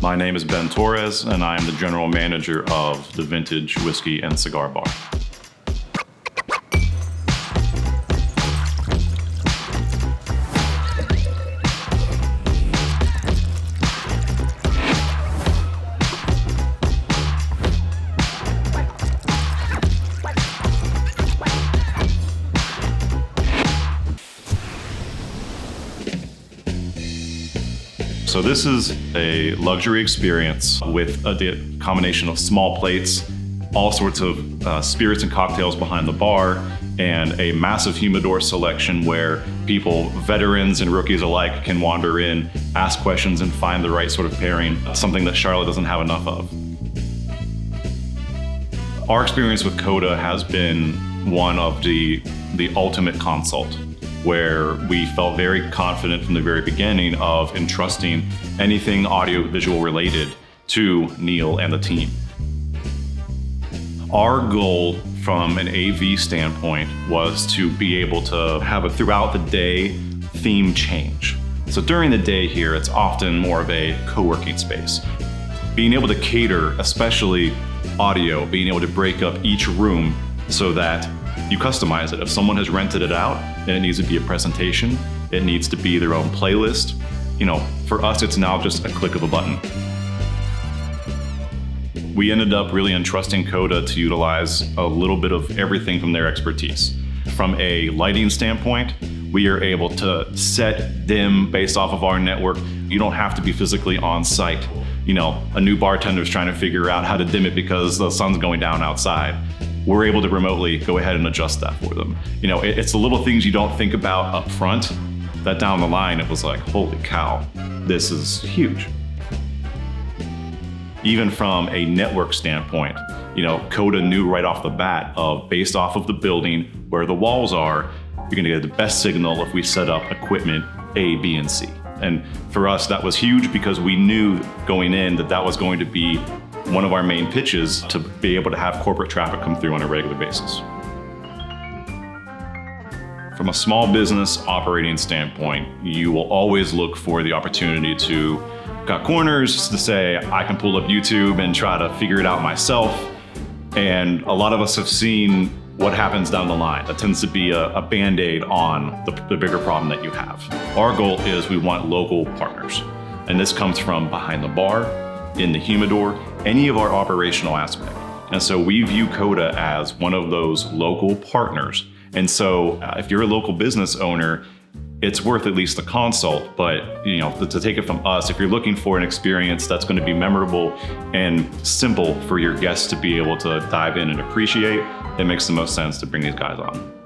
My name is Ben Torres, and I am the general manager of the Vintage Whisky and Cigar Bar. So this is a luxury experience with a combination of small plates, all sorts of spirits and cocktails behind the bar, and a massive humidor selection where people, veterans and rookies alike, can wander in, ask questions, and find the right sort of pairing, something that Charlotte doesn't have enough of. Our experience with Coda has been one of the ultimate consult, where we felt very confident from the very beginning of entrusting anything audio-visual related to Neil and the team. Our goal from an AV standpoint was to be able to have a throughout the day theme change. So during the day here, it's often more of a co-working space. Being able to cater, especially audio, being able to break up each room so that you customize it. If someone has rented it out, then it needs to be a presentation. It needs to be their own playlist. You know, for us, it's now just a click of a button. We ended up really entrusting Coda to utilize a little bit of everything from their expertise. From a lighting standpoint, we are able to set dim based off of our network. You don't have to be physically on site. You know, a new bartender's trying to figure out how to dim it because the sun's going down outside. We're able to remotely go ahead and adjust that for them. You know, it's the little things you don't think about up front that down the line, it was like, holy cow, this is huge. Even from a network standpoint, you know, Coda knew right off the bat based off of the building where the walls are, you're gonna get the best signal if we set up equipment A, B, and C. And for us, that was huge because we knew going in that was going to be one of our main pitches to be able to have corporate traffic come through on a regular basis. From a small business operating standpoint, you will always look for the opportunity to cut corners, to say, I can pull up YouTube and try to figure it out myself. And a lot of us have seen what happens down the line. That tends to be a Band-Aid on the bigger problem that you have. Our goal is we want local partners. And this comes from behind the bar, in the humidor, any of our operational aspect. And so we view Coda as one of those local partners. And so if you're a local business owner, it's worth at least a consult, but you know, to take it from us, if you're looking for an experience that's going to be memorable and simple for your guests to be able to dive in and appreciate, it makes the most sense to bring these guys on.